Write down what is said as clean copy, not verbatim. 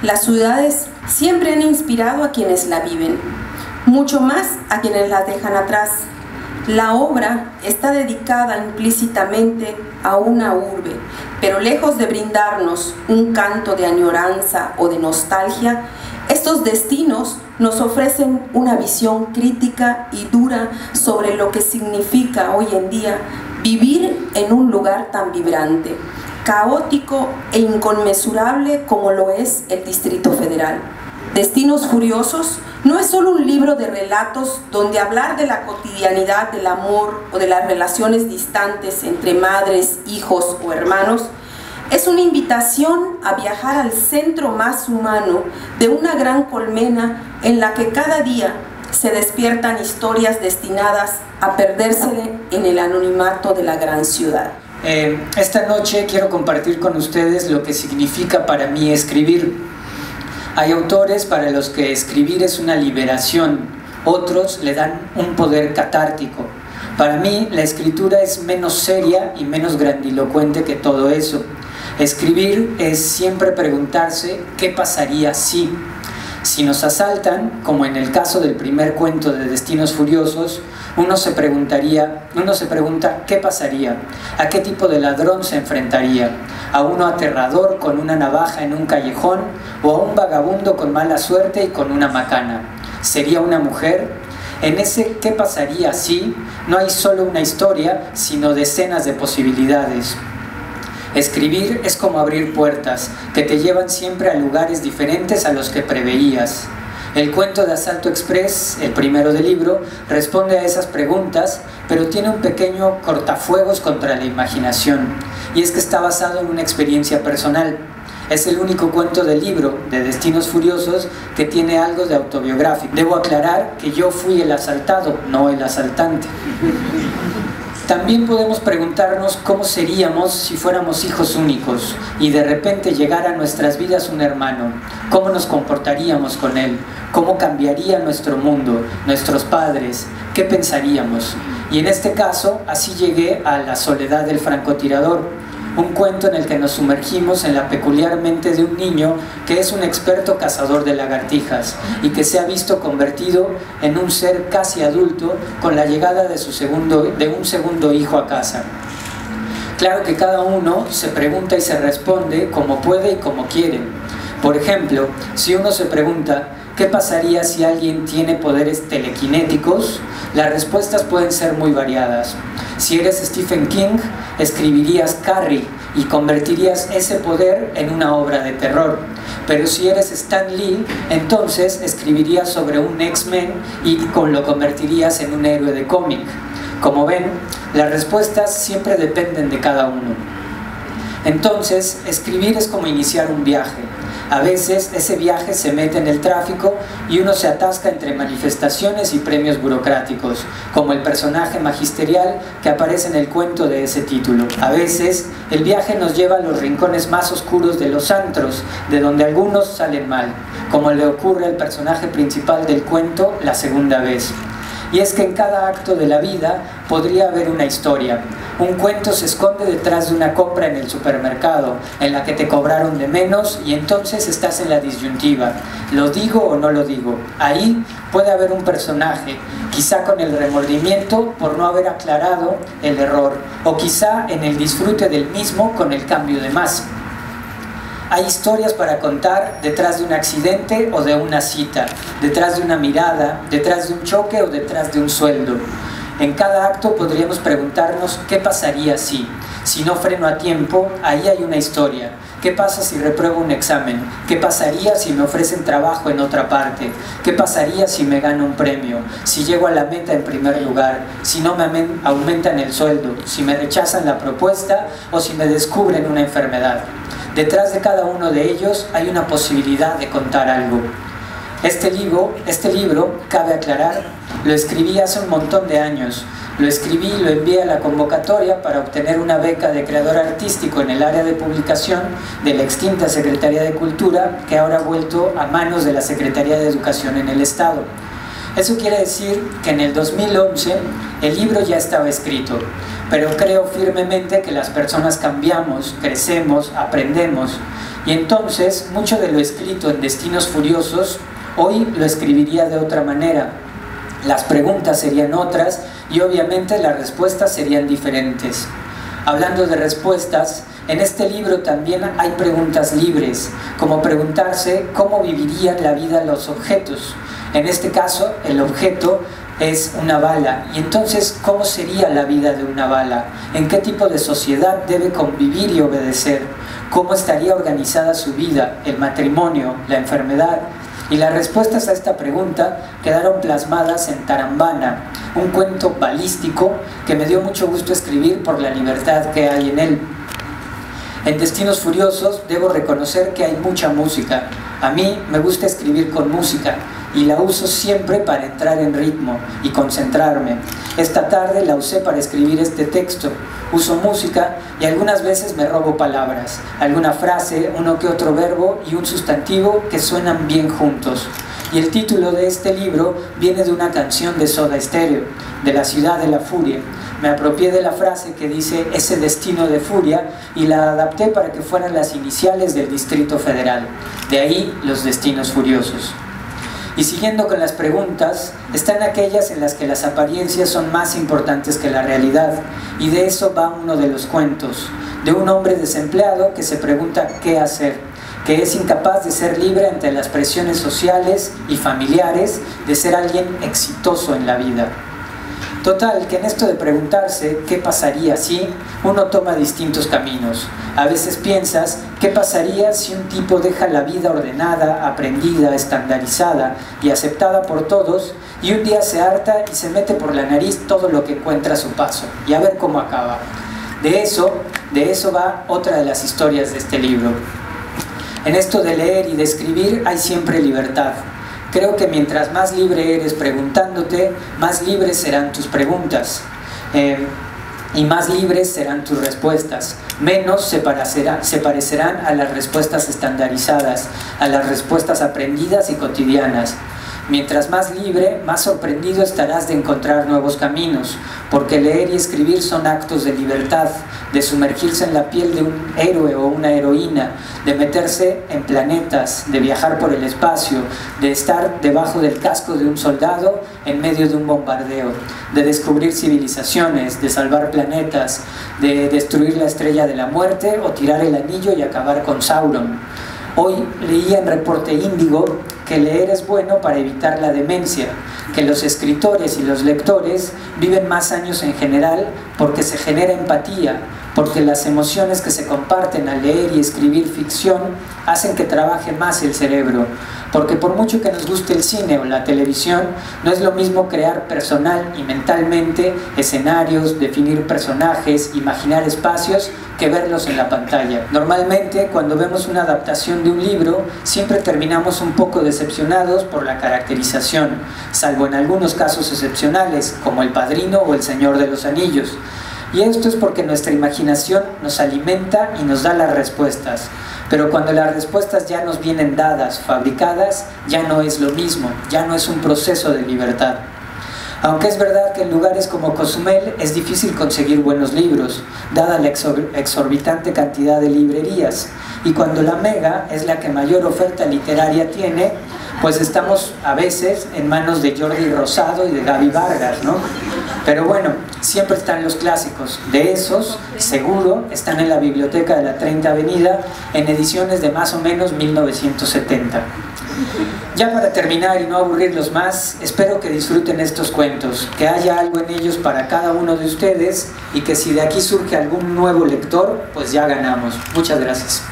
Las ciudades siempre han inspirado a quienes la viven, mucho más a quienes la dejan atrás. La obra está dedicada implícitamente a una urbe, pero lejos de brindarnos un canto de añoranza o de nostalgia, estos destinos nos ofrecen una visión crítica y dura sobre lo que significa hoy en día vivir en un lugar tan vibrante, caótico e inconmensurable como lo es el Distrito Federal. Destinos Furiosos no es solo un libro de relatos donde hablar de la cotidianidad del amor o de las relaciones distantes entre madres, hijos o hermanos. Es una invitación a viajar al centro más humano de una gran colmena en la que cada día se despiertan historias destinadas a perderse en el anonimato de la gran ciudad. Esta noche quiero compartir con ustedes lo que significa para mí escribir. Hay autores para los que escribir es una liberación, otros le dan un poder catártico. Para mí, la escritura es menos seria y menos grandilocuente que todo eso. Escribir es siempre preguntarse qué pasaría si. Si nos asaltan, como en el caso del primer cuento de Destinos Furiosos, uno se pregunta qué pasaría, a qué tipo de ladrón se enfrentaría, a uno aterrador con una navaja en un callejón o a un vagabundo con mala suerte y con una macana. ¿Sería una mujer? En ese ¿qué pasaría si? No hay solo una historia, sino decenas de posibilidades. Escribir es como abrir puertas, que te llevan siempre a lugares diferentes a los que preveías. El cuento de Asalto Express, el primero del libro, responde a esas preguntas, pero tiene un pequeño cortafuegos contra la imaginación, y es que está basado en una experiencia personal. Es el único cuento del libro, de Destinos Furiosos, que tiene algo de autobiográfico. Debo aclarar que yo fui el asaltado, no el asaltante. También podemos preguntarnos cómo seríamos si fuéramos hijos únicos y de repente llegara a nuestras vidas un hermano. ¿Cómo nos comportaríamos con él? ¿Cómo cambiaría nuestro mundo, nuestros padres? ¿Qué pensaríamos? Y en este caso, así llegué a La soledad del francotirador, un cuento en el que nos sumergimos en la peculiar mente de un niño que es un experto cazador de lagartijas y que se ha visto convertido en un ser casi adulto con la llegada de un segundo hijo a casa. Claro que cada uno se pregunta y se responde como puede y como quiere. Por ejemplo, si uno se pregunta ¿qué pasaría si alguien tiene poderes telequinéticos? Las respuestas pueden ser muy variadas. Si eres Stephen King, escribirías Carrie y convertirías ese poder en una obra de terror. Pero si eres Stan Lee, entonces escribirías sobre un X-Men y lo convertirías en un héroe de cómic. Como ven, las respuestas siempre dependen de cada uno. Entonces, escribir es como iniciar un viaje. A veces ese viaje se mete en el tráfico y uno se atasca entre manifestaciones y premios burocráticos, como el personaje magisterial que aparece en el cuento de ese título. A veces el viaje nos lleva a los rincones más oscuros de los antros, de donde algunos salen mal, como le ocurre al personaje principal del cuento la segunda vez. Y es que en cada acto de la vida podría haber una historia. Un cuento se esconde detrás de una compra en el supermercado, en la que te cobraron de menos y entonces estás en la disyuntiva. ¿Lo digo o no lo digo? Ahí puede haber un personaje, quizá con el remordimiento por no haber aclarado el error, o quizá en el disfrute del mismo con el cambio de más. Hay historias para contar detrás de un accidente o de una cita, detrás de una mirada, detrás de un choque o detrás de un sueldo. En cada acto podríamos preguntarnos qué pasaría si no freno a tiempo, ahí hay una historia. ¿Qué pasa si repruebo un examen? ¿Qué pasaría si me ofrecen trabajo en otra parte? ¿Qué pasaría si me gano un premio? Si llego a la meta en primer lugar, si no me aumentan el sueldo, si me rechazan la propuesta o si me descubren una enfermedad. Detrás de cada uno de ellos hay una posibilidad de contar algo. Este libro, cabe aclarar, lo escribí hace un montón de años. Lo escribí y lo envié a la convocatoria para obtener una beca de creador artístico en el área de publicación de la extinta Secretaría de Cultura, que ahora ha vuelto a manos de la Secretaría de Educación en el Estado. Eso quiere decir que en el 2011 el libro ya estaba escrito, pero creo firmemente que las personas cambiamos, crecemos, aprendemos, Y entonces, mucho de lo escrito en Destinos Furiosos, hoy lo escribiría de otra manera. Las preguntas serían otras y obviamente las respuestas serían diferentes. Hablando de respuestas, en este libro también hay preguntas libres, como preguntarse cómo vivirían la vida los objetos. En este caso, el objeto es una bala, y entonces, ¿cómo sería la vida de una bala? ¿En qué tipo de sociedad debe convivir y obedecer? ¿Cómo estaría organizada su vida, el matrimonio, la enfermedad? Y las respuestas a esta pregunta quedaron plasmadas en Tarambana, un cuento balístico que me dio mucho gusto escribir por la libertad que hay en él. En Destinos Furiosos debo reconocer que hay mucha música. A mí me gusta escribir con música y la uso siempre para entrar en ritmo y concentrarme. Esta tarde la usé para escribir este texto. Uso música y algunas veces me robo palabras, alguna frase, uno que otro verbo y un sustantivo que suenan bien juntos. Y el título de este libro viene de una canción de Soda Stereo, de La Ciudad de la Furia. Me apropié de la frase que dice ese destino de furia y la adapté para que fueran las iniciales del Distrito Federal. De ahí los Destinos Furiosos. Y siguiendo con las preguntas, están aquellas en las que las apariencias son más importantes que la realidad, y de eso va uno de los cuentos, de un hombre desempleado que se pregunta qué hacer, que es incapaz de ser libre ante las presiones sociales y familiares de ser alguien exitoso en la vida. Total, que en esto de preguntarse qué pasaría si, uno toma distintos caminos. A veces piensas, ¿qué pasaría si un tipo deja la vida ordenada, aprendida, estandarizada y aceptada por todos, y un día se harta y se mete por la nariz todo lo que encuentra a su paso, y a ver cómo acaba? De eso va otra de las historias de este libro. En esto de leer y de escribir hay siempre libertad. Creo que mientras más libre eres preguntándote, más libres serán tus preguntas y más libres serán tus respuestas. Menos se parecerán a las respuestas estandarizadas, a las respuestas aprendidas y cotidianas. Mientras más libre, más sorprendido estarás de encontrar nuevos caminos, porque leer y escribir son actos de libertad, de sumergirse en la piel de un héroe o una heroína, de meterse en planetas, de viajar por el espacio, de estar debajo del casco de un soldado en medio de un bombardeo, de descubrir civilizaciones, de salvar planetas, de destruir la estrella de la muerte o tirar el anillo y acabar con Sauron. Hoy leía en Reporte Índigo que leer es bueno para evitar la demencia, que los escritores y los lectores viven más años en general porque se genera empatía, porque las emociones que se comparten al leer y escribir ficción hacen que trabaje más el cerebro, porque por mucho que nos guste el cine o la televisión, no es lo mismo crear personal y mentalmente escenarios, definir personajes, imaginar espacios, que verlos en la pantalla. Normalmente, cuando vemos una adaptación de un libro, siempre terminamos un poco decepcionados por la caracterización, salvo en algunos casos excepcionales, como El Padrino o El Señor de los Anillos. Y esto es porque nuestra imaginación nos alimenta y nos da las respuestas. Pero cuando las respuestas ya nos vienen dadas, fabricadas, ya no es lo mismo, ya no es un proceso de libertad. Aunque es verdad que en lugares como Cozumel es difícil conseguir buenos libros, dada la exorbitante cantidad de librerías, y cuando la Mega es la que mayor oferta literaria tiene, pues estamos a veces en manos de Jordi Rosado y de Gaby Vargas, ¿no? Pero bueno, siempre están los clásicos. De esos, seguro, están en la biblioteca de la 30 Avenida en ediciones de más o menos 1970. Ya para terminar y no aburrirlos más, espero que disfruten estos cuentos, que haya algo en ellos para cada uno de ustedes y que si de aquí surge algún nuevo lector, pues ya ganamos. Muchas gracias.